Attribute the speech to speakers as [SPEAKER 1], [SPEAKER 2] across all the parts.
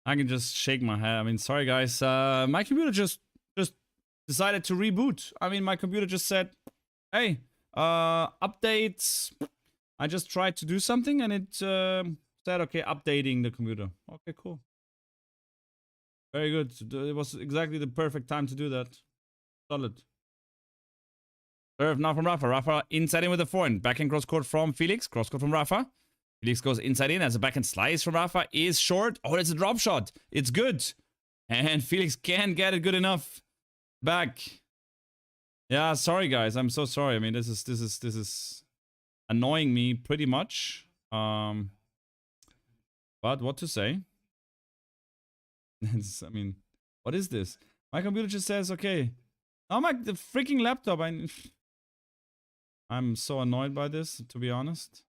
[SPEAKER 1] I can just shake my head. I mean, sorry guys. My computer just decided to reboot. I mean, my computer just said, hey, updates. I just tried to do something and it said, okay, updating the computer. Okay, cool. Very good. It was exactly the perfect time to do that. Solid. Serve now from Rafa. Rafa inside in with the forehand. Backhand cross court from Felix. Cross court from Rafa. Felix goes inside in as a backhand slice from Rafa is short. Oh, it's a drop shot. It's good. And Felix can't get it good enough. Back. Yeah, sorry guys. I'm so sorry. I mean, this is annoying me pretty much. But what to say? I mean, what is this? My computer just says, okay. Oh my, the freaking laptop. I'm so annoyed by this, to be honest.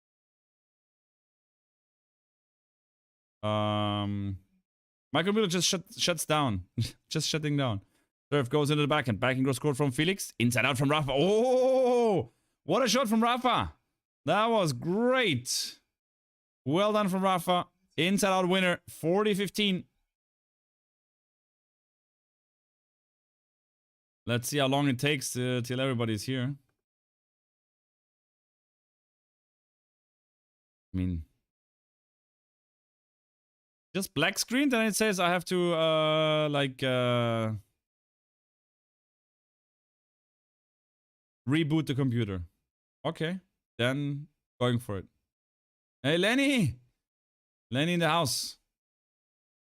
[SPEAKER 1] My computer just shuts down. Just shutting down. Serve goes into the backhand. Backhand cross court from Felix. Inside out from Rafa. Oh, what a shot from Rafa. That was great. Well done from Rafa. Inside out winner. 40-15. Let's see how long it takes till everybody's here. I mean, just black screen, then it says I have to reboot the computer. Okay, then going for it. Hey, Lenny! Lenny in the house.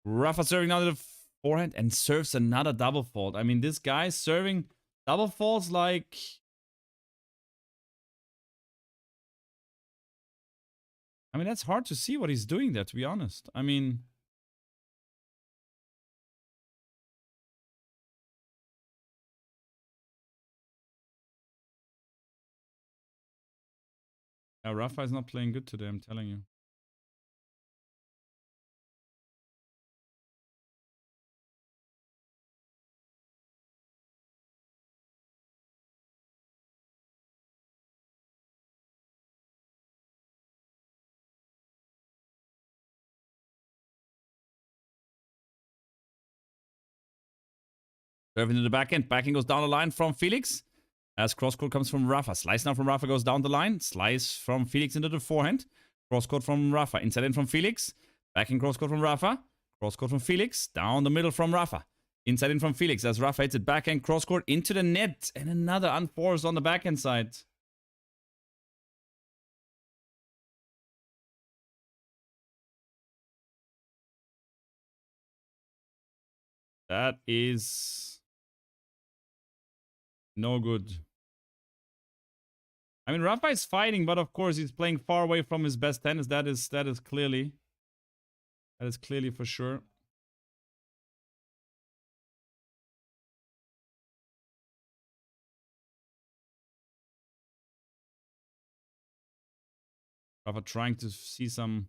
[SPEAKER 1] Rafa serving now to the forehand and serves another double fault. I mean, this guy serving double faults like... I mean, that's hard to see what he's doing there, to be honest. I mean... Yeah, Rafa is not playing good today, I'm telling you. Serving to the backhand. Backhand goes down the line from Felix. As cross-court comes from Rafa. Slice now from Rafa goes down the line. Slice from Felix into the forehand. Cross-court from Rafa. Inside in from Felix. Backhand cross-court from Rafa. Cross-court from Felix. Down the middle from Rafa. Inside in from Felix as Rafa hits it backhand cross-court into the net. And another unforced on the backhand side. That is no good. I mean, Rafa is fighting, but of course he's playing far away from his best tennis. That is clearly for sure. Rafa trying to see some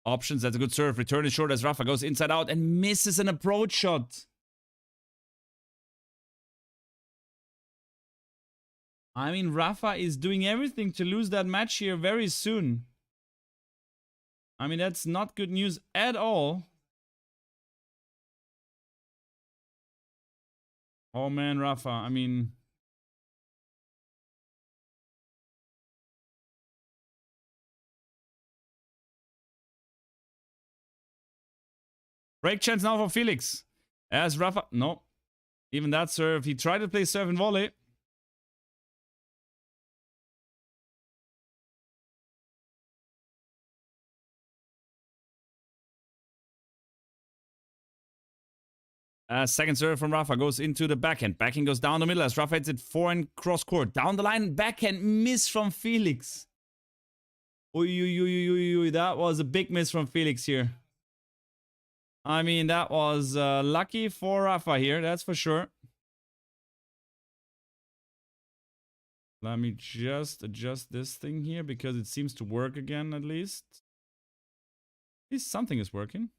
[SPEAKER 1] options. That's a good serve. Return is short as Rafa goes inside out and misses an approach shot. I mean, Rafa is doing everything to lose that match here very soon. I mean, that's not good news at all. Oh man, Rafa, I mean... Break chance now for Felix. As Rafa... No. Even that serve. He tried to play serve and volley. Second serve from Rafa goes into the backhand. Backhand goes down the middle as Rafa hits it forehand cross court. Down the line, backhand miss from Felix. Oy, that was a big miss from Felix here. I mean, that was lucky for Rafa here, that's for sure. Let me just adjust this thing here because it seems to work again at least. At least something is working.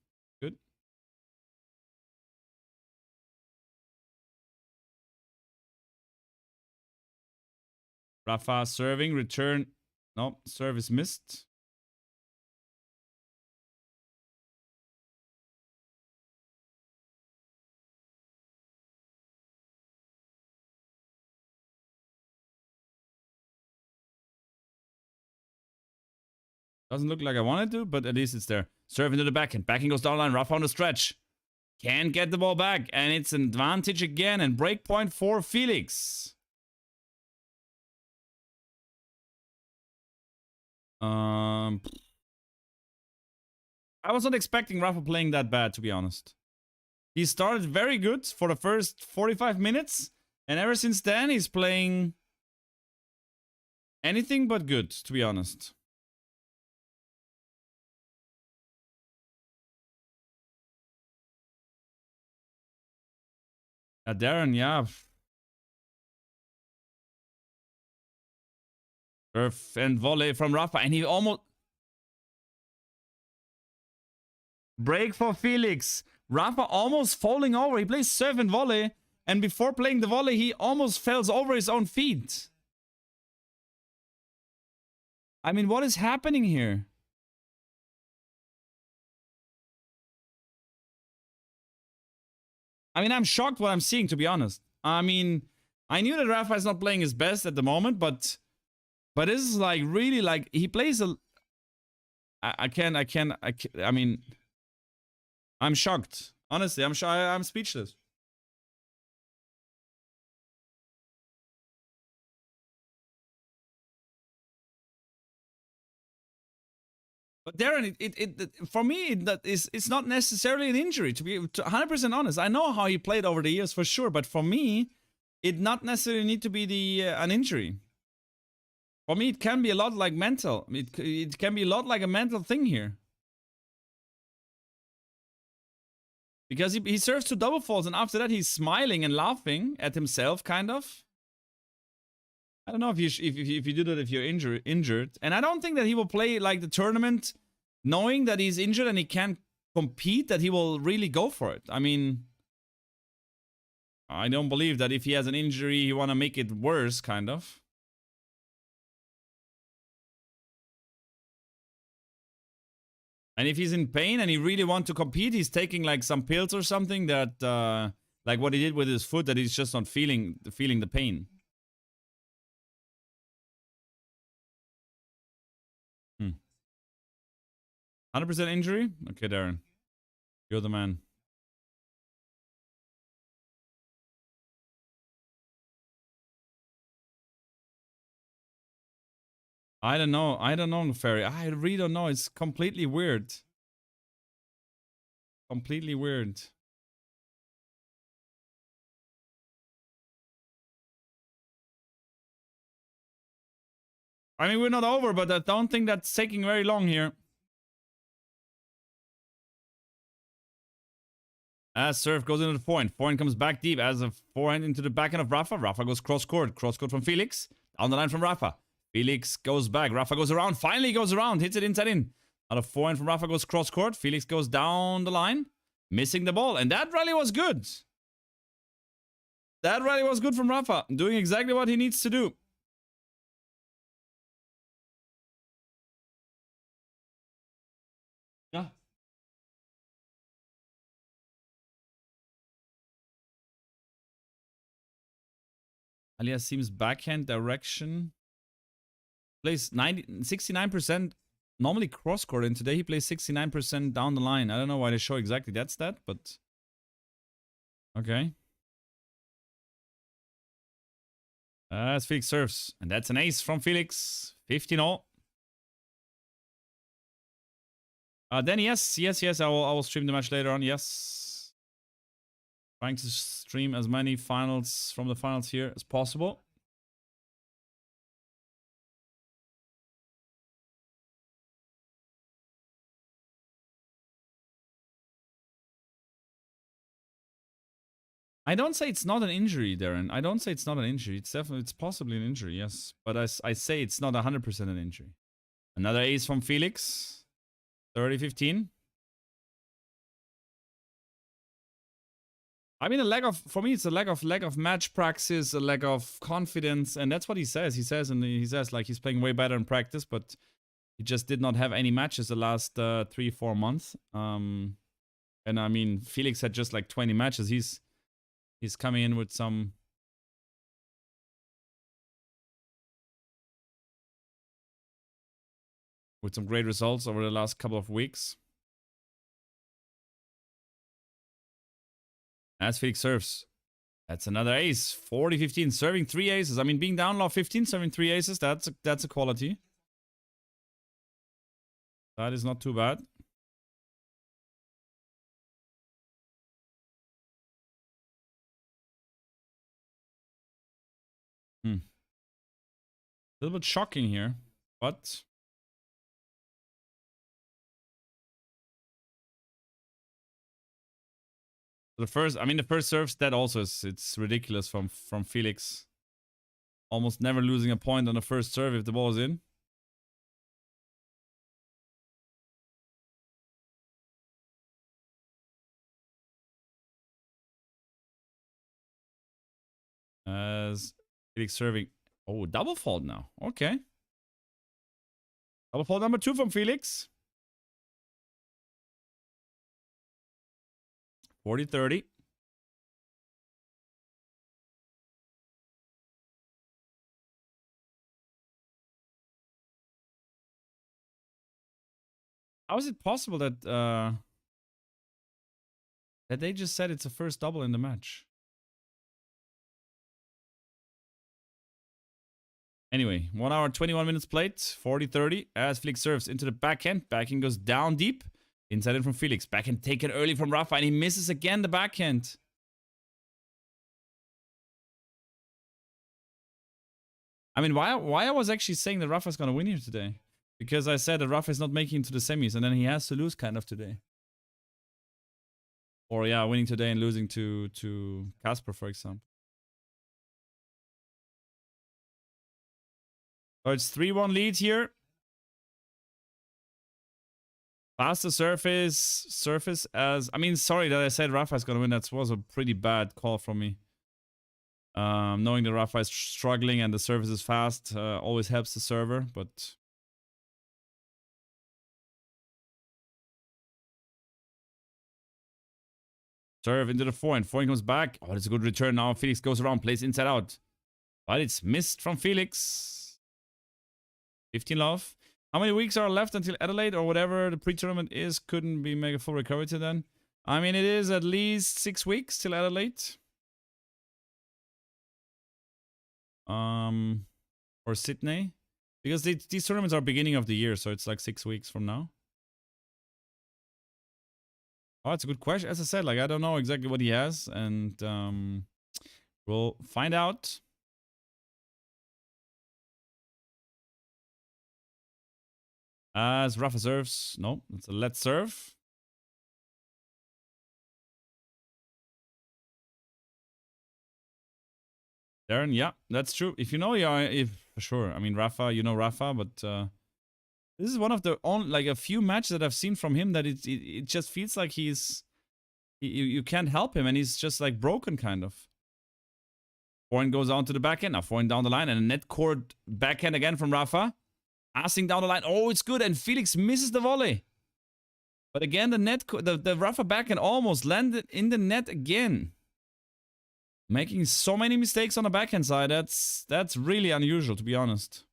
[SPEAKER 1] Good. Rafa serving, return. No, service missed. Doesn't look like I wanted to, but at least it's there. Serve into the backhand. Backhand goes down the line. Rafa on the stretch. Can't get the ball back. And it's an advantage again. And break point for Felix. I was not expecting Rafa playing that bad, to be honest. He started very good for the first 45 minutes. And ever since then, he's playing anything but good, to be honest. Darren, yeah. Serve and volley from Rafa. And he almost... Break for Felix. Rafa almost falling over. He plays serve and volley. And before playing the volley, he almost falls over his own feet. I mean, what is happening here? I mean, I'm shocked what I'm seeing, to be honest. I mean, I knew that Rafa is not playing his best at the moment, but this is like really like he plays a... I mean, I'm shocked. Honestly, I'm speechless. But Darren, for me, it's not necessarily an injury, to be 100% honest. I know how he played over the years for sure, but for me, it not necessarily need to be an injury. For me, it can be a lot like mental. It can be a lot like a mental thing here. Because he serves 2 double faults, and after that, he's smiling and laughing at himself, kind of. I don't know if you do that if you're injured. And I don't think that he will play like the tournament knowing that he's injured and he can't compete, that he will really go for it. I mean, I don't believe that if he has an injury, you want to make it worse, kind of. And if he's in pain and he really wants to compete, he's taking like some pills or something that, like what he did with his foot, that he's just not feeling the pain. 100% injury? Okay, Darren. You're the man. I don't know, Ferry. I really don't know. It's completely weird. Completely weird. I mean, we're not over, but I don't think that's taking very long here. As serve goes into the point. Forehand comes back deep as a forehand into the backhand of Rafa. Rafa goes cross-court. Cross-court from Felix. Down the line from Rafa. Felix goes back. Rafa goes around. Finally goes around. Hits it inside in. Out of forehand from Rafa goes cross-court. Felix goes down the line. Missing the ball. And that rally was good. That rally was good from Rafa. Doing exactly what he needs to do. Yeah. Aliassime's backhand direction. Plays 69% normally cross-court, and today he plays 69% down the line. I don't know why they show exactly that stat, but... Okay. As Felix serves. And that's an ace from Felix. 15-0. Then yes, I will stream the match later on, yes. Trying to stream as many finals from the finals here as possible. I don't say it's not an injury, Darren. I don't say it's not an injury. It's possibly an injury, yes. But I say it's not 100% an injury. Another ace from Felix. 30-15. I mean, for me, it's a lack of match practice, a lack of confidence, and that's what he says. He says like he's playing way better in practice, but he just did not have any matches the last 3-4 months. And I mean, Felix had just like 20 matches. He's coming in with some... with some great results over the last couple of weeks. As Felix serves. That's another ace. 40-15. Serving 3 aces. I mean, being down low 15, serving 3 aces, that's a quality. That is not too bad. A little bit shocking here, but the first serve stat also it's ridiculous from Felix. Almost never losing a point on the first serve if the ball is in. As Felix serving. Oh, double fault now. Okay. Double fault number 2 from Felix. 40-30. How is it possible that that they just said it's the first double in the match? Anyway, 1 hour 21 minutes played, 40-30 as Felix serves into the backhand. Backhand goes down deep. Inside in from Felix. Backhand taken early from Rafa and he misses again the backhand. I mean, why I was actually saying that Rafa's gonna win here today? Because I said that Rafa is not making it to the semis and then he has to lose kind of today. Or yeah, winning today and losing to Casper, for example. So it's 3-1 lead here. Faster surface as... I mean, sorry that I said Rafa is going to win. That was a pretty bad call from me. Knowing that Rafa is struggling and the service is fast always helps the server, but... Serve into the forehand. Forehand comes back. Oh, that's a good return now. Felix goes around, plays inside out. But it's missed from Felix. 15 love. How many weeks are left until Adelaide or whatever the pre-tournament is? Couldn't be make a full recovery to then. I mean, it is at least 6 weeks till Adelaide. Or Sydney. Because these tournaments are beginning of the year, so it's like 6 weeks from now. Oh, it's a good question. As I said, like, I don't know exactly what he has, and we'll find out. As Rafa serves. No, it's a let's serve. Darren, yeah, that's true. If you know, yeah, if for sure. I mean, Rafa, you know Rafa, but this is one of the only, like, a few matches that I've seen from him that it just feels like you can't help him and he's just like broken kind of. Forehand goes on to the backhand. Now forehand down the line and a net court backhand again from Rafa. Passing down the line. Oh, it's good. And Felix misses the volley. But again, the Rafa backhand almost landed in the net again. Making so many mistakes on the backhand side. That's really unusual, to be honest.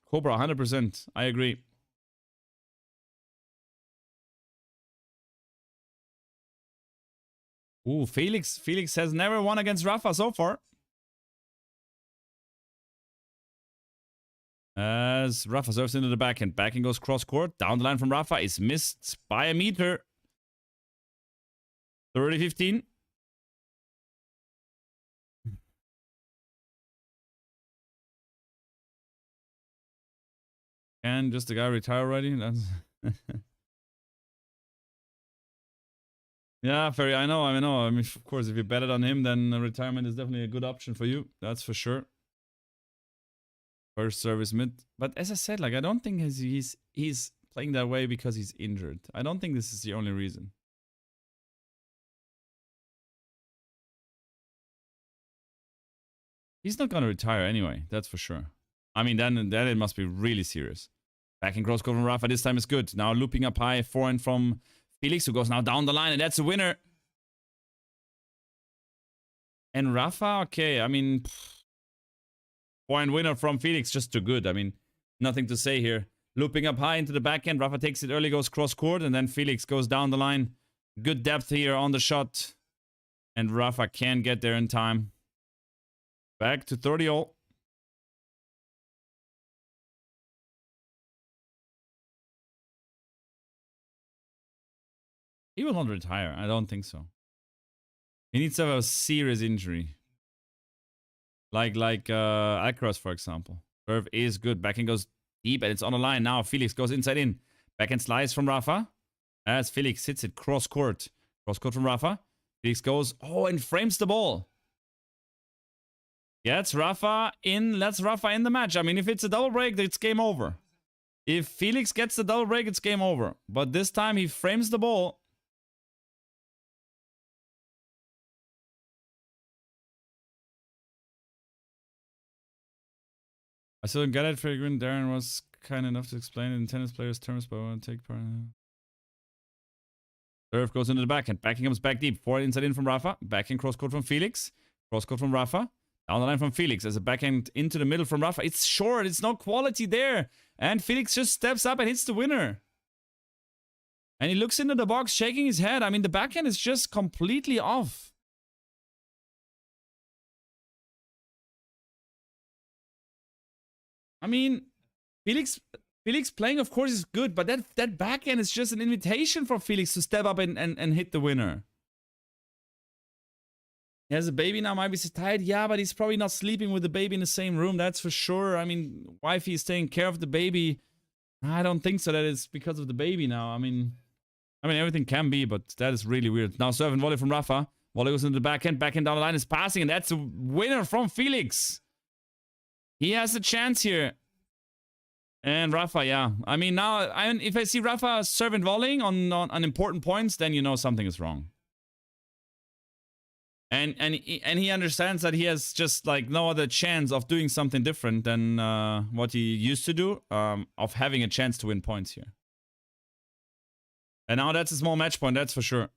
[SPEAKER 1] Cobra, 100%. I agree. Ooh, Felix has never won against Rafa so far. As Rafa serves into the backhand. Backhand goes cross court. Down the line from Rafa is missed by a meter. 30-15. And just the guy retire already. That's yeah, Ferry. I know. I mean, of course, if you bet it on him, then retirement is definitely a good option for you. That's for sure. First service mid. But as I said, like, I don't think he's playing that way because he's injured. I don't think this is the only reason. He's not gonna retire anyway. That's for sure. I mean, then it must be really serious. Back in cross court from Rafa. This time is good. Now looping up high. Forehand from Felix, who goes now down the line, and that's a winner. And Rafa, okay, I mean, forehand winner from Felix, just too good. I mean, Nothing to say here. Looping up high into the backhand. Rafa takes it early, goes cross court, and then Felix goes down the line. Good depth here on the shot. And Rafa can get there in time. Back to 30-all. He will not retire. I don't think so. He needs to have a serious injury. Like Alcaraz, for example. Serve is good. Backhand goes deep and it's on the line. Now Felix goes inside in. Backhand slice from Rafa. As Felix hits it cross court. Cross court from Rafa. Felix goes, oh, and frames the ball. Gets Rafa in. Let's Rafa in the match. I mean, if it's a double break, it's game over. If Felix gets the double break, it's game over. But this time he frames the ball. I still don't get it. Figuring Darren was kind enough to explain it in tennis players' terms, but I want to take part in it. Serve goes into the backhand. Backhand comes back deep. Forward inside in from Rafa. Backhand cross court from Felix. Cross court from Rafa. Down the line from Felix. As a backhand into the middle from Rafa. It's short. It's no quality there. And Felix just steps up and hits the winner. And he looks into the box, shaking his head. I mean, the backhand is just completely off. I mean, Felix playing, of course, is good, but that backhand is just an invitation for Felix to step up and hit the winner. He has a baby now, might be so tired. Yeah, but he's probably not sleeping with the baby in the same room, that's for sure. I mean, wifey is taking care of the baby. I don't think so that it's because of the baby now. I mean, everything can be, but that is really weird. Now serve and volley from Rafa. Volley goes into the backhand down the line is passing, and that's a winner from Felix. He has a chance here. And Rafa, yeah. I mean, now, if I see Rafa serve and volleying on important points, then you know something is wrong. And he understands that he has just like no other chance of doing something different than what he used to do, of having a chance to win points here. And now that's a small match point, that's for sure.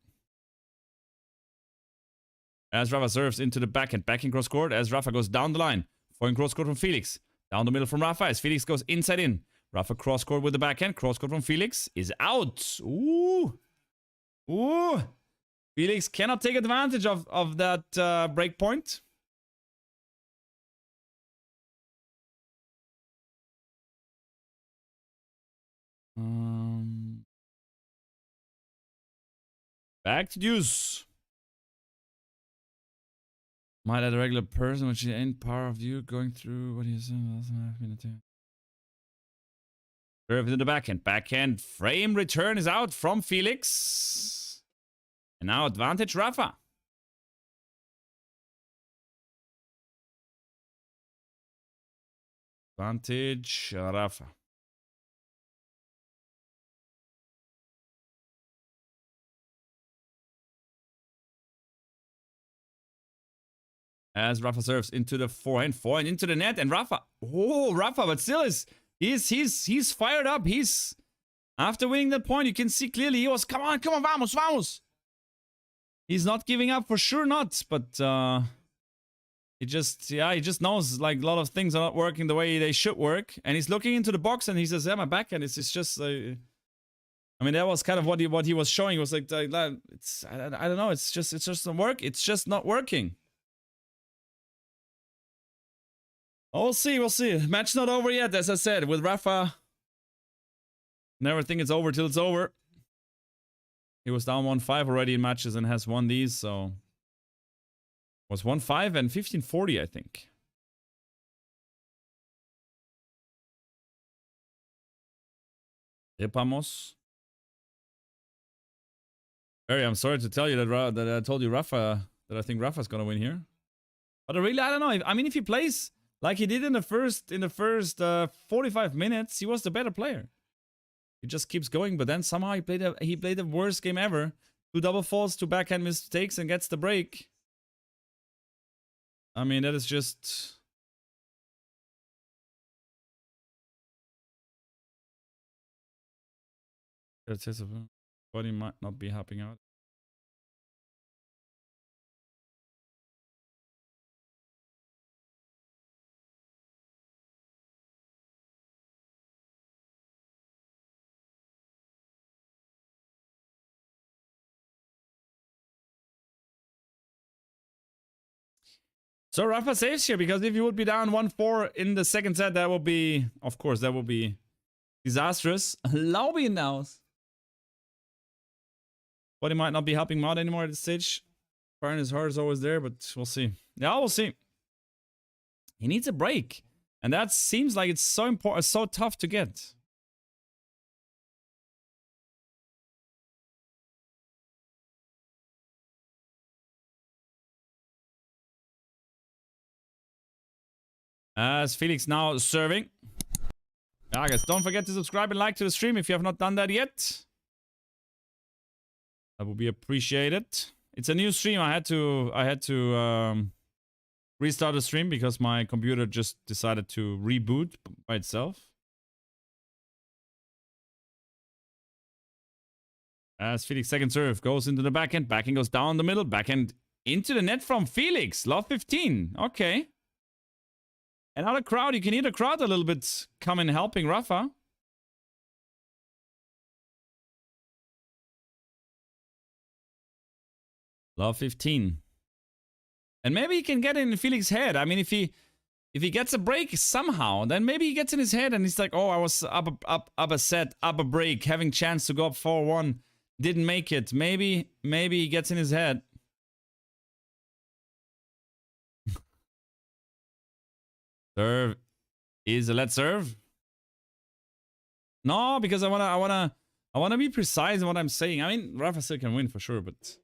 [SPEAKER 1] As Rafa serves into the backhand cross court, as Rafa goes down the line. Foreign cross court from Felix. Down the middle from Rafa as Felix goes inside in. Rafa cross court with the backhand. Cross court from Felix is out. Ooh. Ooh. Felix cannot take advantage of that break point. Back to deuce. Might add a regular person, which ain't part of you going through what he said. Serve into the backhand. Backhand frame return is out from Felix. And now advantage Rafa. Advantage Rafa. As Rafa serves into the forehand into the net, and Rafa, but still he's fired up. He's after winning that point, you can see clearly he was come on, vamos. He's not giving up, for sure not, but he just knows like a lot of things are not working the way they should work, and he's looking into the box and he says, yeah, my backhand is just I mean, that was kind of what he was showing. It was like it's I don't know, it's just not work. It's just not working. We'll see. Match not over yet, as I said, with Rafa. Never think it's over till it's over. He was down 1-5 already in matches and has won these, so... Was 1-5 and 15-40, I think. Repamos. Barry, I'm sorry to tell you that I told you Rafa, that I think Rafa's gonna win here. But I don't know. I mean, if he plays... like he did in the first 45 minutes, he was the better player. He just keeps going, but then somehow he played the worst game ever. 2 double faults, 2 backhand mistakes, and gets the break. I mean, that is just... But he might not be helping out. So Rafa saves here, because if you would be down 1-4 in the second set, that would be, of course, that would be disastrous. Laubi now. But he might not be helping him out anymore at this stage. Fire in his heart is always there, but we'll see. Yeah, we'll see. He needs a break. And that seems like it's so important, so tough to get. As Felix now serving. Yeah, guys, don't forget to subscribe and like to the stream if you have not done that yet. That would be appreciated. It's a new stream. I had to restart the stream because my computer just decided to reboot by itself. As Felix second serve goes into the backhand. Backhand goes down the middle. Backhand into the net from Felix. Love 15. Okay. Another crowd. You can hear the crowd a little bit coming helping Rafa. Love 15. And maybe he can get in Felix's head. I mean, if he gets a break somehow, then maybe he gets in his head and he's like, oh, I was up a set, up a break, having chance to go up 4-1. Didn't make it. Maybe he gets in his head. Serve is a let's serve. No, because I wanna be precise in what I'm saying. I mean, Rafa still can win for sure, but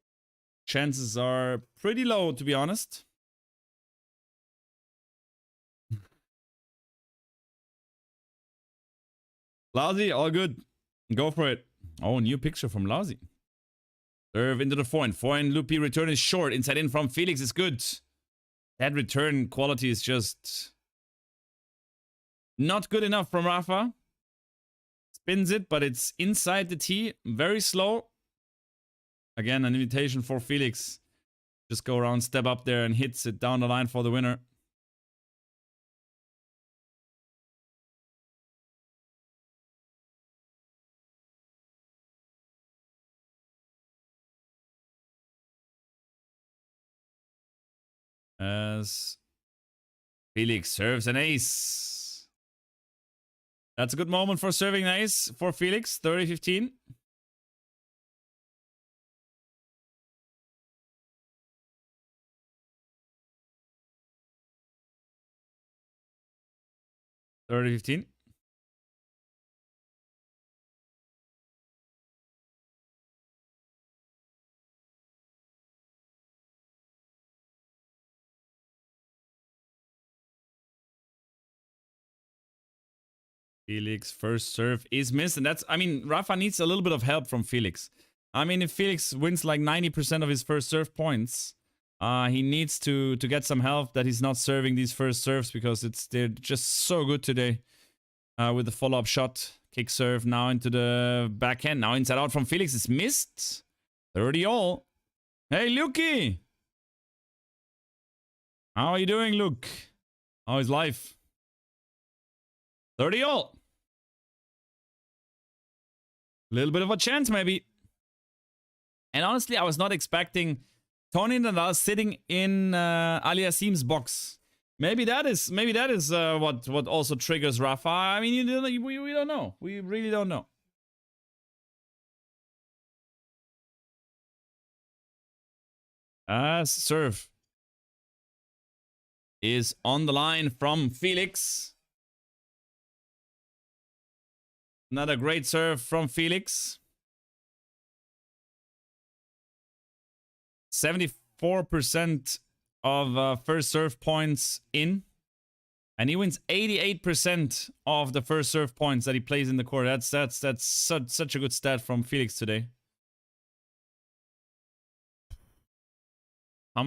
[SPEAKER 1] chances are pretty low, to be honest. Lousy, all good. Go for it. Oh, new picture from Lousy. Serve into the forehand. Forehand loopy return is short. Inside in from Felix is good. That return quality is just not good enough from Rafa. Spins it, but it's inside the tee. Very slow. Again, an invitation for Felix. Just go around, step up there, and hits it down the line for the winner. As Felix serves an ace. That's a good moment for serving an ace for Felix. 30-15. Felix first serve is missed, and that's, I mean, Rafa needs a little bit of help from Felix. I mean, if Felix wins like 90% of his first serve points, he needs to get some help that he's not serving these first serves, because they're just so good today. With the follow-up shot, kick serve now into the backhand, now inside out from Felix is missed. 30 all. Hey, Lukey! How are you doing, Luke? How is life? 30 all. Little bit of a chance, maybe. And honestly, I was not expecting Tony Nadal sitting in ALIASSIME's box. Maybe that is what also triggers Rafa. I mean, we don't know. We really don't know. As serve is on the line from Felix. Another great serve from Felix. 74% of first serve points in. And he wins 88% of the first serve points that he plays in the court. That's such a good stat from Felix today. How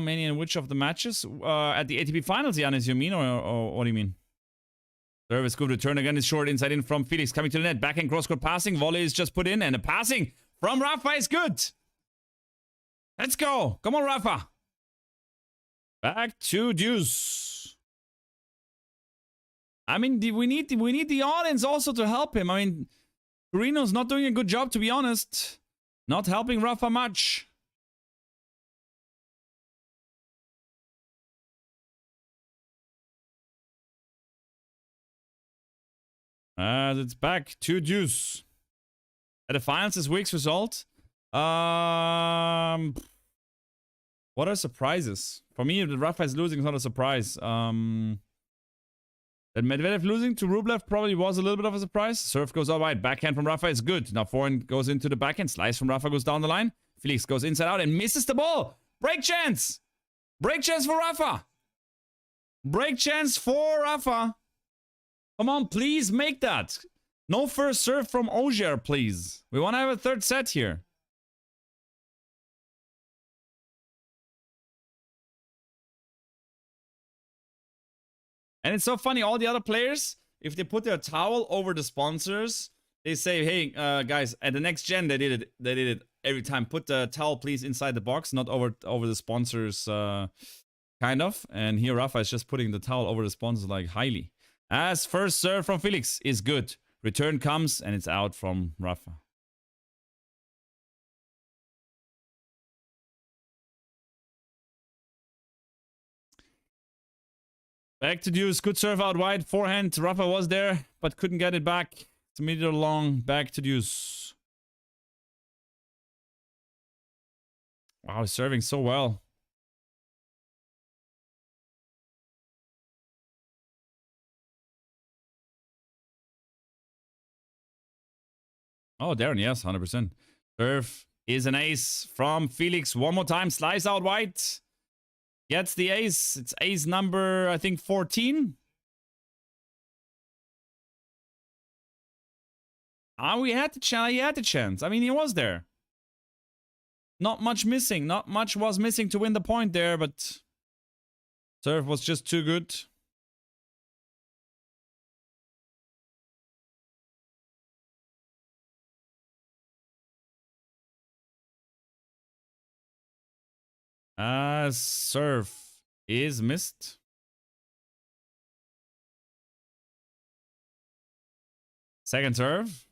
[SPEAKER 1] many in which of the matches? At the ATP finals, Giannis, you mean? Or what do you mean? Service good return again is short inside in from Felix. Coming to the net. Backhand cross-court passing. Volley is just put in. And the passing from Rafa is good. Let's go. Come on, Rafa. Back to deuce. I mean, we need the audience also to help him. I mean, Torino's not doing a good job, to be honest. Not helping Rafa much. It's back to deuce. At the finals this week's result. What are surprises? For me, if Rafa is losing, it's not a surprise. That Medvedev losing to Rublev probably was a little bit of a surprise. Serve goes out wide. Backhand from Rafa is good. Now forehand goes into the backhand. Slice from Rafa goes down the line. Felix goes inside out and misses the ball. Break chance. Break chance for Rafa. Break chance for Rafa. Come on, please make that. No first serve from AUGER, please. We want to have a third set here. And it's so funny, all the other players, if they put their towel over the sponsors, they say, hey, guys, at the next gen, they did it every time. Put the towel, please, inside the box, not over the sponsors, kind of. And here, Rafa is just putting the towel over the sponsors, like, highly. As first serve from Felix is good. Return comes, and it's out from Rafa. Back to deuce. Good serve out wide. Forehand. Rafa was there, but couldn't get it back. It's a meter long. Back to deuce. Wow, he's serving so well. Oh, Darren, yes, 100%. Serve is an ace from Felix. One more time. Slice out wide. Gets the ace. It's ace number, I think, 14. We had the chance. He had the chance. I mean, he was there. Not much missing. Not much was missing to win the point there, but serve was just too good. Serve is missed. Second serve.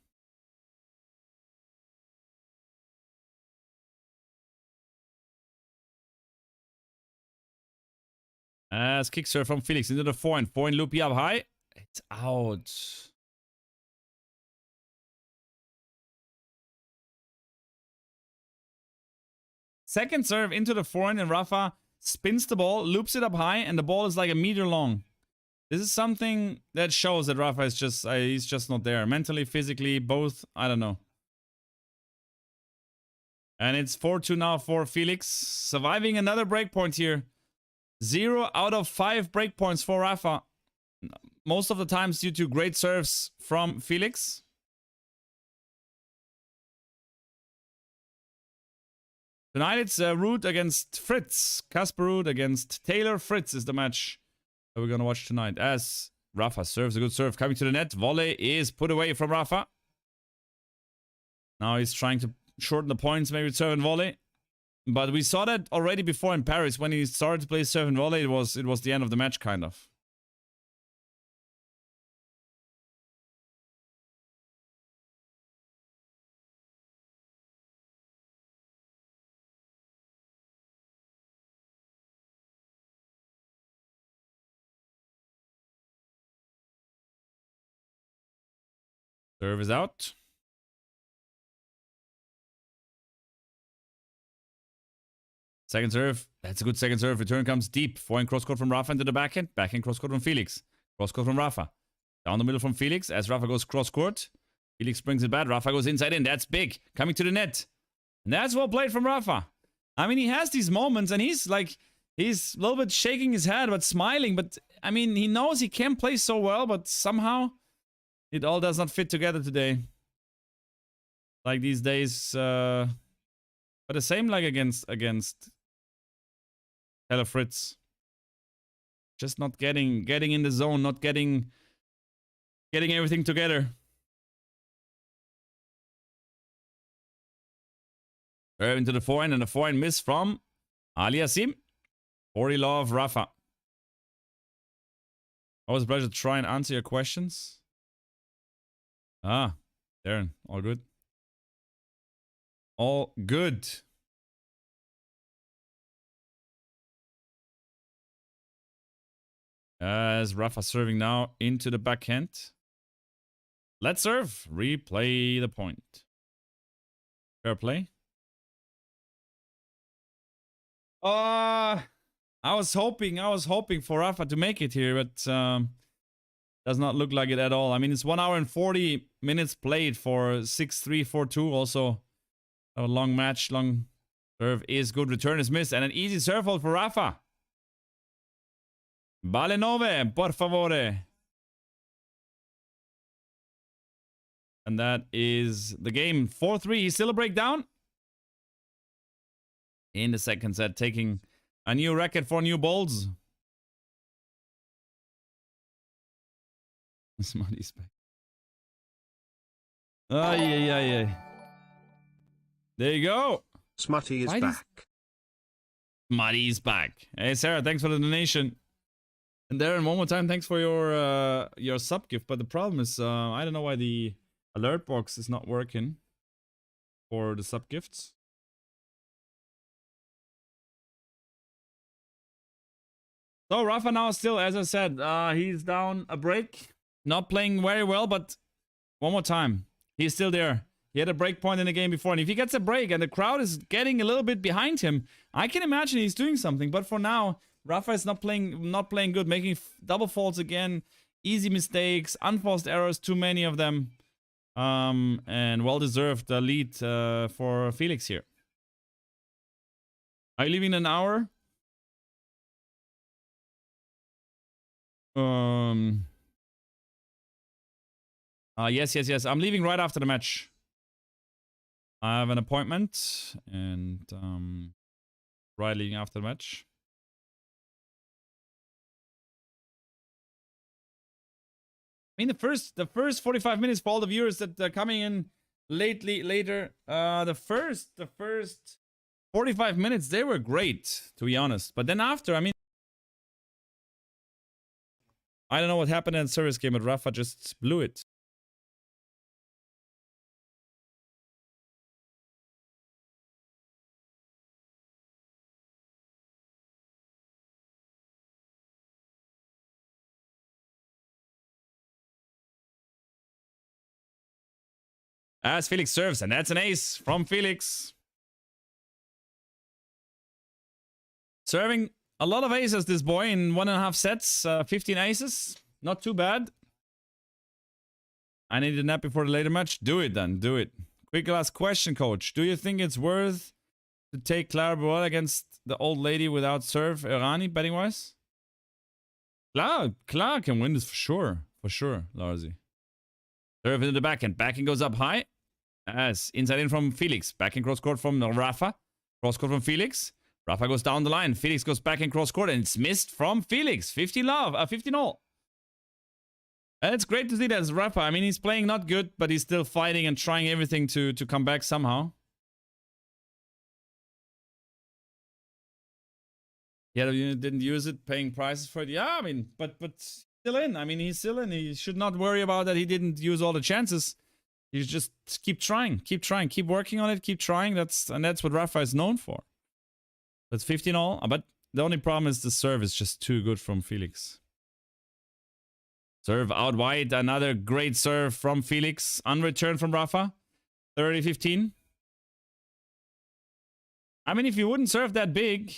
[SPEAKER 1] As kick serve from Felix into the forehand. Forehand loopy up high. It's out. Second serve into the forehand, and Rafa spins the ball, loops it up high, and the ball is like a meter long. This is something that shows that Rafa is just, he's just not there. Mentally, physically, both, I don't know. And it's 4-2 now for Felix. Surviving another breakpoint here. 0 out of 5 breakpoints for Rafa. Most of the times due to great serves from Felix. Tonight it's Ruud against Fritz. Casper Ruud against Taylor Fritz is the match that we're going to watch tonight. As Rafa serves a good serve coming to the net. Volley is put away from Rafa. Now he's trying to shorten the points, maybe with serve and volley. But we saw that already before in Paris. When he started to play serve and volley, it was the end of the match, kind of. Serve is out. Second serve. That's a good second serve. Return comes deep. Forehand cross court from Rafa into the backhand. Backhand cross court from Felix. Cross court from Rafa. Down the middle from Felix as Rafa goes cross court. Felix brings it back. Rafa goes inside in. That's big. Coming to the net. And that's well played from Rafa. I mean, he has these moments and he's a little bit shaking his head but smiling. But I mean, he knows he can play so well, but somehow it all does not fit together today. Like these days, but the same like against Taylor Fritz. Just not getting in the zone, not getting everything together. Into the forehand, and the forehand miss from AUGER. 40 love Rafa. Always a pleasure to try and answer your questions. Darren, all good? All good. As Rafa serving now into the backhand. Let's serve. Replay the point. Fair play. I was hoping for Rafa to make it here, but does not look like it at all. I mean, it's 1 hour and 40 minutes played for 6-3, 4-2. Also, a long match, long serve is good. Return is missed, and an easy serve hold for Rafa. Vale 9, por favore. And that is the game. 4-3. He's still a breakdown. In the second set, taking a new record for new balls. Smarty's back. Ay. There you go.
[SPEAKER 2] Smutty is back.
[SPEAKER 1] Smutty's back. Hey, Sarah, thanks for the donation. And Darren, one more time, thanks for your sub gift. But the problem is, I don't know why the alert box is not working for the sub gifts. So Rafa now still, as I said, he's down a break. Not playing very well, but one more time. He's still there. He had a break point in the game before. And if he gets a break and the crowd is getting a little bit behind him, I can imagine he's doing something. But for now, Rafa is not playing good, making double faults again. Easy mistakes, unforced errors, too many of them. And well-deserved lead for Felix here. Are you leaving in an hour? Yes. I'm leaving right after the match. I have an appointment and right leaving after the match. I mean, the first 45 minutes for all the viewers that are coming in later. The first 45 minutes, they were great, to be honest. But then after, I mean, I don't know what happened in the service game, but Rafa just blew it. As Felix serves, and that's an ace from Felix. Serving a lot of aces, this boy, in 1.5 sets. 15 aces. Not too bad. I need a nap before the later match. Do it then. Do it. Quick last question, coach. Do you think it's worth to take Clara Boel against the old lady without serve Irani, betting-wise? Clara can win this for sure. For sure, Larzi. Serve into the backhand. Backhand goes up high. As inside in from Felix. Backhand cross court from Rafa. Cross court from Felix. Rafa goes down the line. Felix goes back in cross court and it's missed from Felix. 15 all. And it's great to see that as Rafa. I mean, he's playing not good, but he's still fighting and trying everything to come back somehow. Yeah, you didn't use it, paying prices for it. Yeah, I mean, but still in. I mean, he's still in. He should not worry about that he didn't use all the chances. You just keep trying, keep working on it, keep trying. That's what Rafa is known for. That's 15 all. But the only problem is the serve is just too good from Felix. Serve out wide. Another great serve from Felix. Unreturned from Rafa. 30-15. I mean, if you wouldn't serve that big,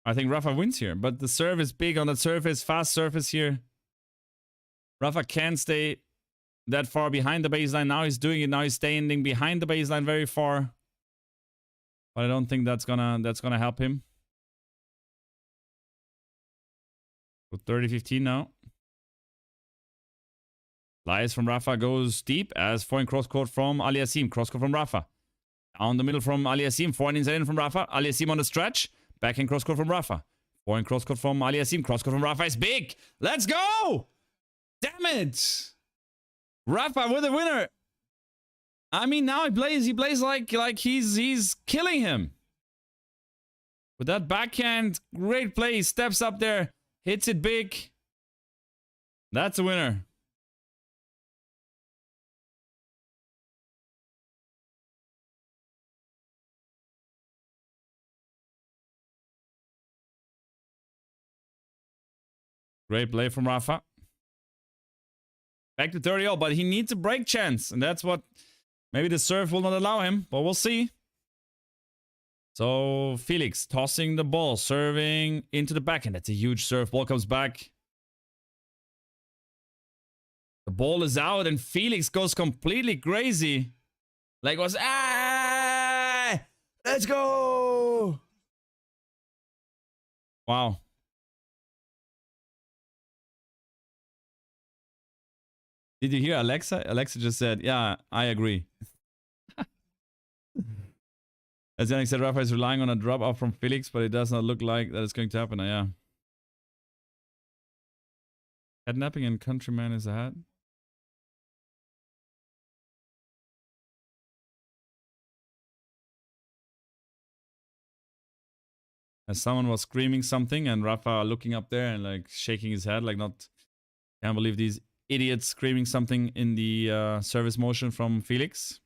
[SPEAKER 1] I think Rafa wins here. But the serve is big on the surface. Fast surface here. Rafa can't stay that far behind the baseline. Now he's doing it. Now he's standing behind the baseline very far. But I don't think that's gonna help him. So 30-15 now. Slice from Rafa goes deep as foreign cross court from Aliassim. Cross court from Rafa. Down the middle from Aliassim. Foreign inside in from Rafa. Aliassim on the stretch. Back in cross court from Rafa. Foreign cross court from Aliassim. Cross court from Rafa is big. Let's go! Damn it! Rafa with a winner. I mean, now he plays like he's killing him. With that backhand, great play. He steps up there, hits it big. That's a winner. Great play from Rafa. Back to 30 all, but he needs a break chance. And that's what maybe the serve will not allow him, but we'll see. So Felix tossing the ball, serving into the backhand. That's a huge serve. Ball comes back. The ball is out and Felix goes completely crazy. Like was, let's go. Wow. Did you hear Alexa? Alexa just said, yeah, I agree. As Yannick said, Rafa is relying on a drop off from Felix, but it does not look like that is going to happen. Yeah. Kidnapping and Countryman is ahead. As someone was screaming something and Rafa looking up there and like shaking his head, like not, can't believe these idiots screaming something in the service motion from Felix.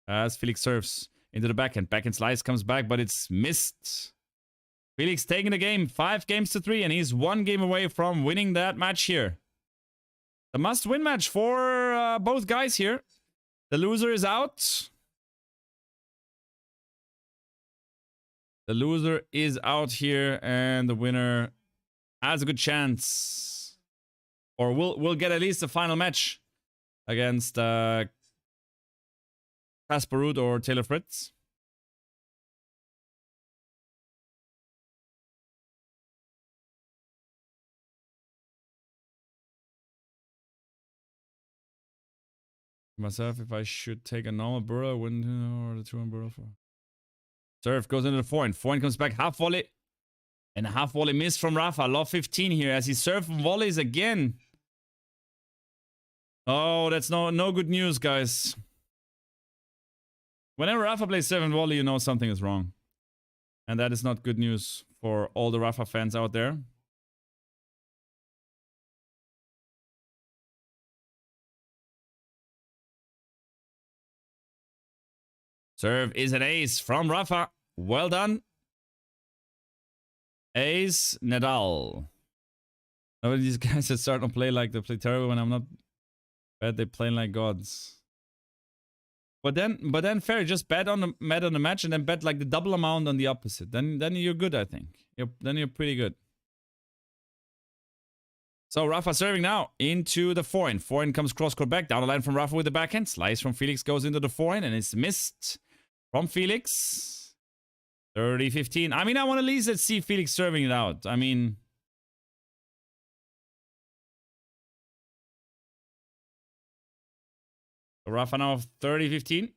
[SPEAKER 1] As Felix serves into the backhand. Backhand slice comes back, but it's missed. Felix taking the game 5-3, and he's 1 game away from winning that match here. The must-win match for both guys here. The loser is out. The loser is out here, and the winner has a good chance. Or will get at least a final match against Casper Ruud or Taylor Fritz. Myself, if I should take a normal burrow, wouldn't or the 2-1 burrow for. Serve goes into the forehand. Forehand comes back, half volley. And a half volley miss from Rafa. Low 15 here as he serves volleys again. Oh, that's no good news, guys. Whenever Rafa plays 7 volley, you know something is wrong. And that is not good news for all the Rafa fans out there. Serve is an ace from Rafa. Well done. Ace Nadal. No, these guys that start to play like they play terrible when I'm not bad. They play like gods. But then fair, just bet on the match and then bet like the double amount on the opposite. Then you're good, I think. Then you're pretty good. So Rafa serving now into the forehand. Forehand comes cross-court back. Down the line from Rafa with the backhand. Slice from Felix goes into the forehand and it's missed from Felix. 30-15. I mean, I want at least see Felix serving it out. I mean... Rafa now 30-15.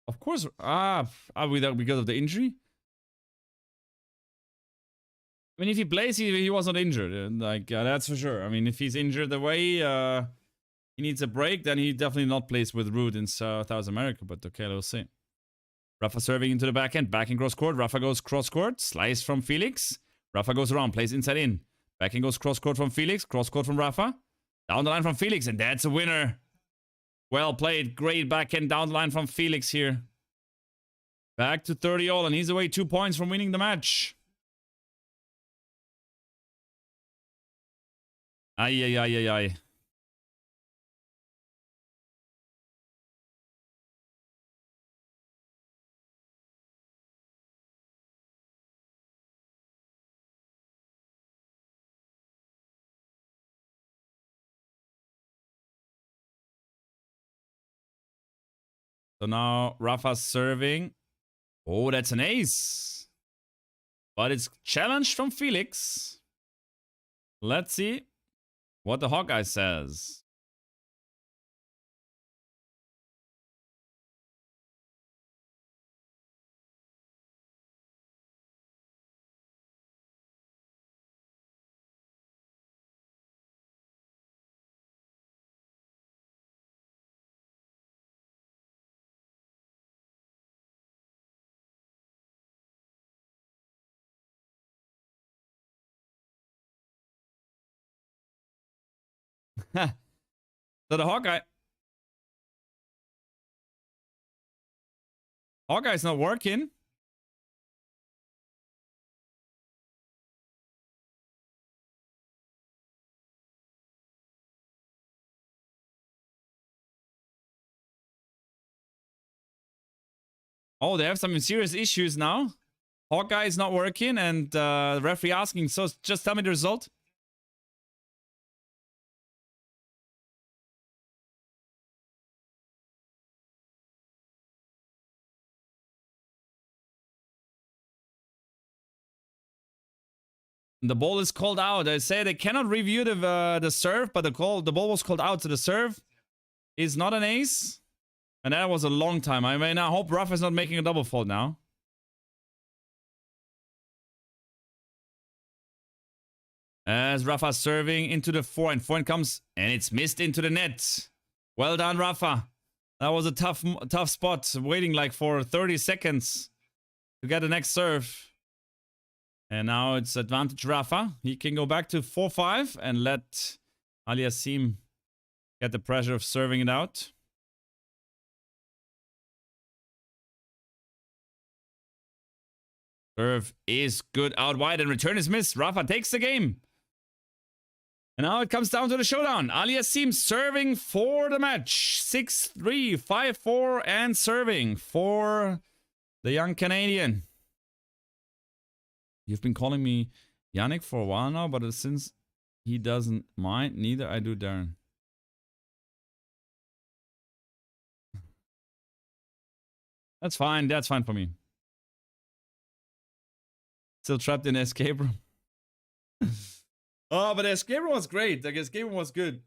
[SPEAKER 1] Of course. Because of the injury? I mean, if he plays, he was not injured. That's for sure. I mean, if he's injured away, he needs a break, then he definitely not plays with Ruud in South America. But okay, we'll see. Rafa serving into the backhand. Backhand cross court. Rafa goes cross court. Slice from Felix. Rafa goes around. Plays inside in. Backhand goes cross court from Felix. Cross court from Rafa. Down the line from Felix. And that's a winner. Well played. Great backhand down the line from Felix here. Back to 30 all. And he's away 2 points from winning the match. Ay. So now Rafa's serving. Oh, that's an ace. But it's challenged from Felix. Let's see what the Hawkeye says. So the Hawkeye's not working. Oh, they have some serious issues now. Hawkeye is not working, and the referee asking, so just tell me the result. The ball is called out. They say they cannot review the serve, but the ball was called out, so the serve is not an ace. And that was a long time. I mean, I hope Rafa is not making a double fault now. As Rafa serving into the forehand. Forehand comes, and it's missed into the net. Well done, Rafa. That was a tough spot. Waiting like for 30 seconds to get the next serve. And now it's advantage Rafa. He can go back to 4-5 and let Aliassim get the pressure of serving it out. Serve is good out wide and return is missed. Rafa takes the game. And now it comes down to the showdown. Aliassim serving for the match. 6-3, 5-4 and serving for the young Canadian. You've been calling me Yannick for a while now, but since he doesn't mind, neither I do Darren. That's fine. That's fine for me. Still trapped in the escape room. Oh, but the escape room was great. The escape room was good.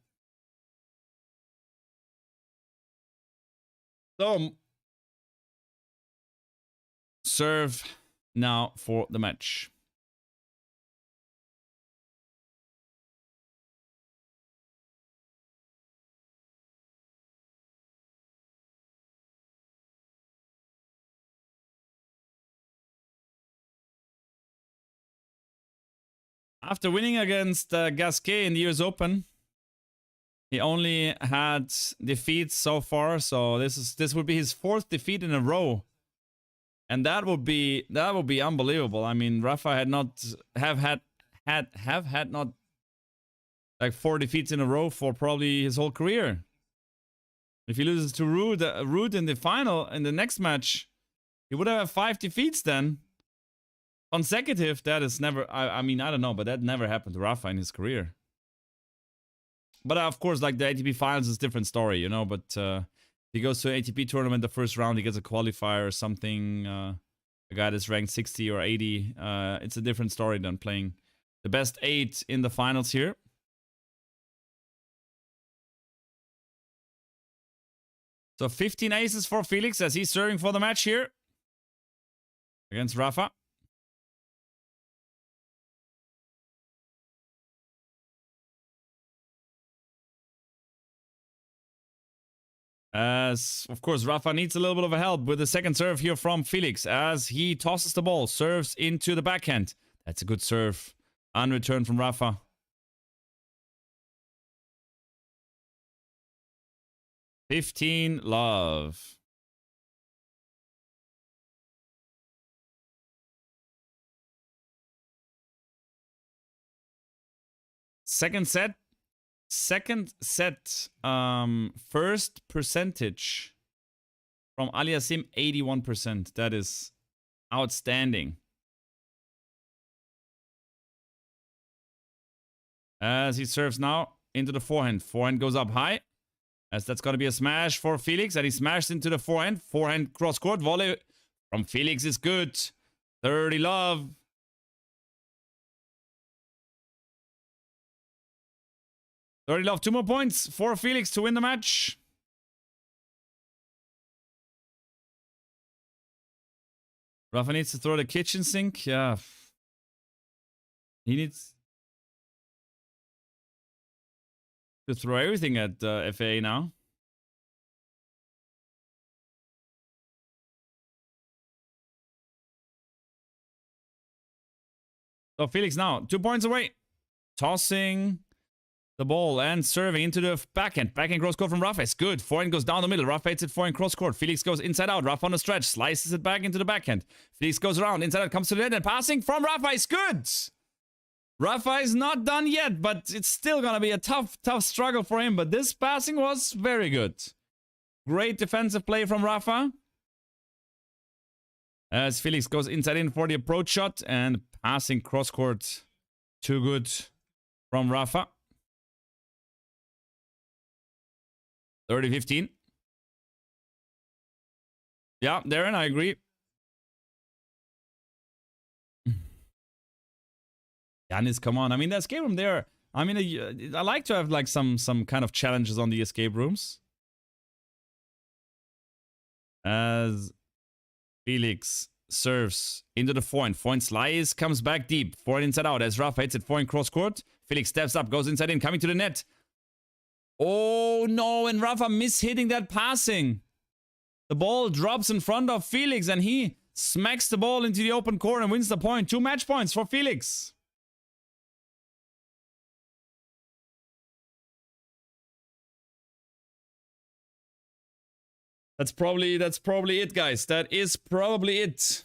[SPEAKER 1] So, serve now for the match. After winning against Gasquet in the US Open, he only had defeats so far, so this would be his 4th defeat in a row, and that would be unbelievable. I mean, Rafa had not had not like 4 defeats in a row for probably his whole career. If he loses to Ruud in the final in the next match, he would have 5 defeats then. Consecutive, that is never, I mean, I don't know, but that never happened to Rafa in his career. But of course, like the ATP finals is a different story, you know, but he goes to an ATP tournament the first round, he gets a qualifier or something, a guy that's ranked 60 or 80, it's a different story than playing the best 8 in the finals here. So 15 aces for Felix as he's serving for the match here against Rafa. As, of course, Rafa needs a little bit of a help with the second serve here from Felix as he tosses the ball, serves into the backhand. That's a good serve. Unreturned from Rafa. $15 love. Second set. First percentage from Aliassim, 81%. That is outstanding. As he serves now into the forehand. Forehand goes up high. As that's going to be a smash for Felix. And he smashed into the forehand. Forehand cross-court volley from Felix is good. 30 love. Love, 2 more points for Felix to win the match. Rafa needs to throw the kitchen sink. Yeah. He needs to throw everything at FA now. So Felix now 2 points away. Tossing the ball and serving into the backhand. Backhand cross court from Rafa. It's good. Forehand goes down the middle. Rafa hits it forehand cross court. Felix goes inside out. Rafa on the stretch. Slices it back into the backhand. Felix goes around. Inside out. Comes to the net. And passing from Rafa is good. Rafa is not done yet, but it's still going to be a tough struggle for him. But this passing was very good. Great defensive play from Rafa. As Felix goes inside in for the approach shot and passing cross court. Too good from Rafa. 30-15. Yeah, Darren, I agree. Giannis, come on. I mean, the escape room there. I mean, I like to have like some kind of challenges on the escape rooms. As Felix serves into the point. Point slice, comes back deep. Forward inside out as Rafa hits it. Point cross court. Felix steps up, goes inside in, coming to the net. Oh no, and Rafa mishitting that passing. The ball drops in front of Felix and he smacks the ball into the open court and wins the point. 2 match points for Felix. That's probably it, guys. That is probably it.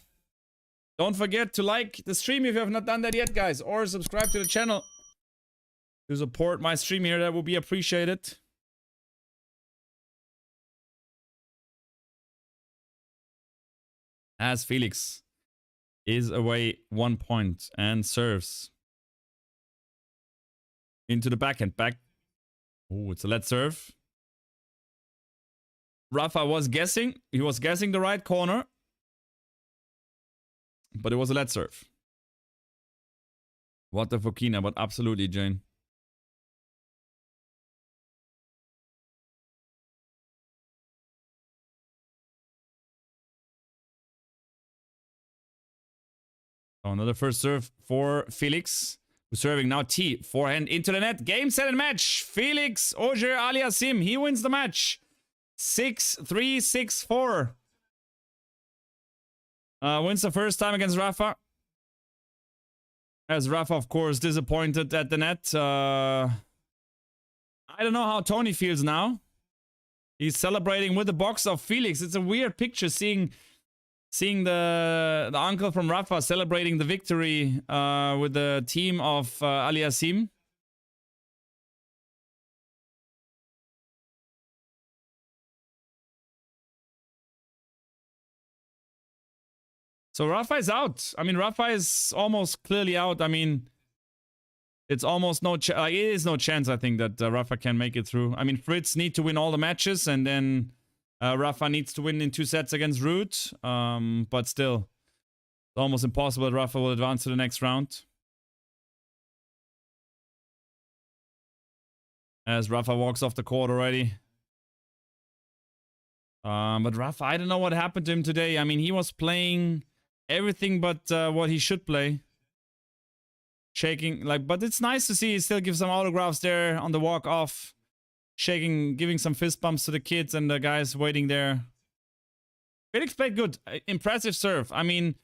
[SPEAKER 1] Don't forget to like the stream if you have not done that yet, guys. Or subscribe to the channel to support my stream here. That would be appreciated. As Felix is away 1 point and serves into the backhand. Oh, it's a let serve. Rafa was guessing. He was guessing the right corner. But it was a let serve. What the Fokina, but absolutely, Jane. Oh, another first serve for Felix. Who's serving now T. Forehand into the net. Game, set, and match. Felix AUGER ALIASSIME. He wins the match. 6-3, 6-4. Wins the first time against Rafa. As Rafa, of course, disappointed at the net. I don't know how Tony feels now. He's celebrating with the box of Felix. It's a weird picture seeing the uncle from Rafa celebrating the victory with the team of ALIASSIME. So Rafa is out. I mean, Rafa is almost clearly out. I mean, it's almost it is no chance, I think, that Rafa can make it through. I mean, Fritz need to win all the matches, and then Rafa needs to win in 2 sets against Root. But still, it's almost impossible that Rafa will advance to the next round. As Rafa walks off the court already. But Rafa, I don't know what happened to him today. I mean, he was playing everything but what he should play. Shaking, but it's nice to see he still gives some autographs there on the walk off. Shaking, giving some fist bumps to the kids and the guys waiting there. Felix played good. Impressive serve. I mean,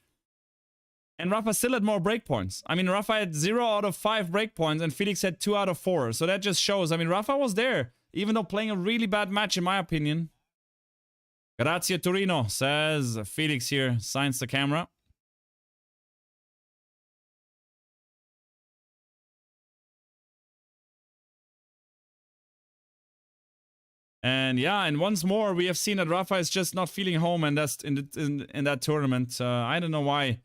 [SPEAKER 1] and Rafa still had more break points. I mean, Rafa had 0 out of 5 break points and Felix had 2 out of 4. So that just shows. I mean, Rafa was there, even though playing a really bad match, in my opinion. Grazie Torino, says Felix here, signs the camera. And yeah, and once more, we have seen that Rafa is just not feeling home, and that's in that tournament. I don't know why.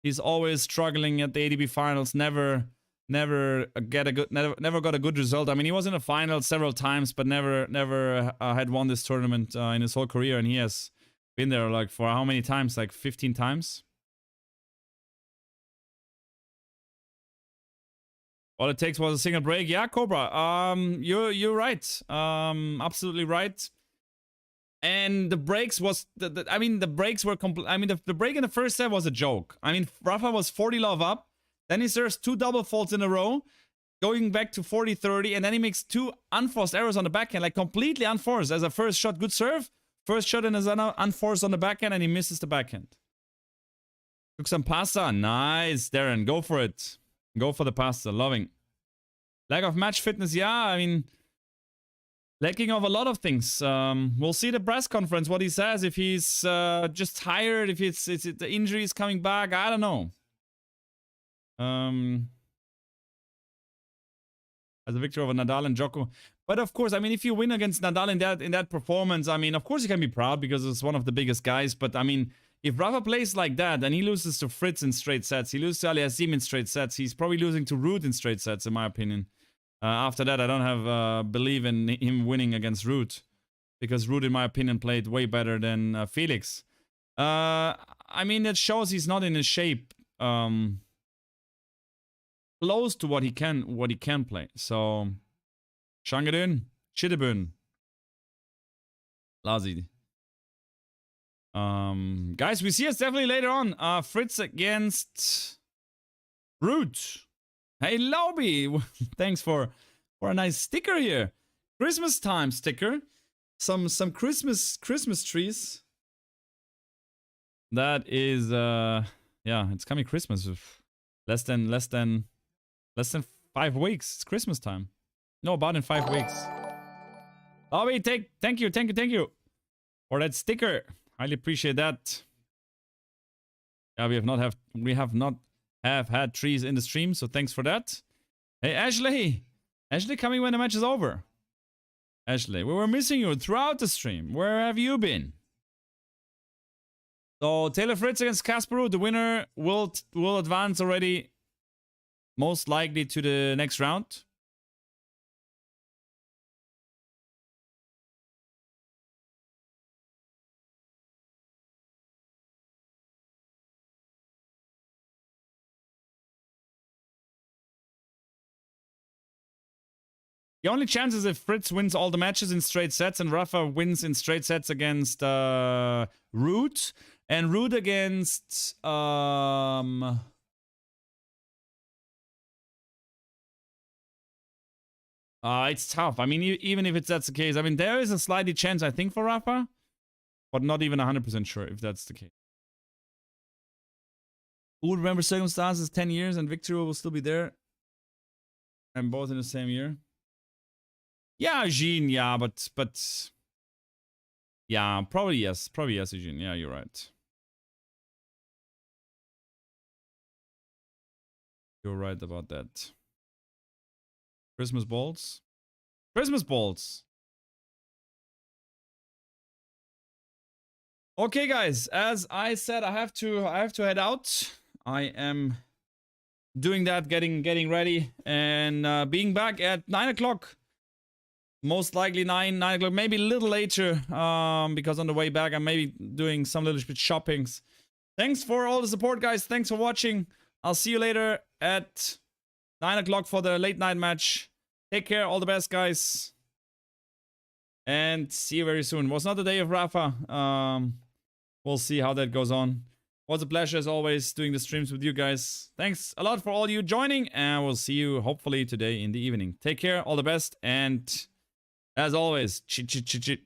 [SPEAKER 1] He's always struggling at the ATP finals, never got a good result. I mean, he was in the finals several times, but never had won this tournament in his whole career, and he has been there like for how many times? Like 15 times. All it takes was a single break. Yeah, Cobra. You're right. Absolutely right. And the breaks was I mean, the breaks were complete. I mean, the break in the first set was a joke. I mean, Rafa was 40-love up. Then he serves 2 double faults in a row, going back to 40-30, and then he makes 2 unforced errors on the backhand, like completely unforced. As a first shot, good serve. First shot and is unforced on the backhand, and he misses the backhand. Took some pasta. Nice, Darren. Go for it. Go for the pasta. Loving. Lack of match fitness. Yeah, I mean, lacking of a lot of things. We'll see the press conference, what he says. If he's just tired, if it's the injury is coming back. I don't know. As a victory over Nadal and Djoko. But of course, I mean, if you win against Nadal in that performance, I mean, of course you can be proud because it's one of the biggest guys. But I mean, if Rafa plays like that, then he loses to Fritz in straight sets. He loses to ALIASSIME in straight sets. He's probably losing to Root in straight sets, in my opinion. After that, I don't have believe in him winning against Root, because Root, in my opinion, played way better than Felix. I mean, that shows he's not in a shape close to what he can play. So, Shangadun, Chidabun, Lazi. Guys, we see us definitely later on. Fritz against Root. Hey, Lobby, thanks for a nice sticker here. Christmas time sticker. Some Christmas trees. That is yeah, it's coming Christmas. Less than 5 weeks. It's Christmas time. No, about in 5 weeks. Lobby, thank you for that sticker. Highly appreciate that. Yeah, we have not had trees in the stream, so thanks for that. Hey, Ashley coming when the match is over. Ashley, we were missing you throughout the stream. Where have you been? So Taylor Fritz against Kasparov. The winner will advance already, most likely to the next round. The only chance is if Fritz wins all the matches in straight sets and Rafa wins in straight sets against Root, and Root against it's tough. I mean, even if that's the case, I mean, there is a slightly chance, I think, for Rafa, but not even 100% sure if that's the case. Who would remember circumstances 10 years and victory will still be there? And both in the same year. Yeah, Jean, yeah, but yeah, probably yes, Jean. Yeah, you're right. You're right about that. Christmas balls. Okay, guys, as I said, I have to head out. I am doing that, getting ready, and being back at 9 o'clock. Most likely 9 o'clock, maybe a little later, because on the way back I'm maybe doing some little bit shoppings. Thanks for all the support, guys. Thanks for watching. I'll see you later at 9 o'clock for the late night match. Take care, all the best, guys. And see you very soon. Was not the day of Rafa. We'll see how that goes on. Was a pleasure as always doing the streams with you guys. Thanks a lot for all you joining, and we'll see you hopefully today in the evening. Take care, all the best, and as always, ciao.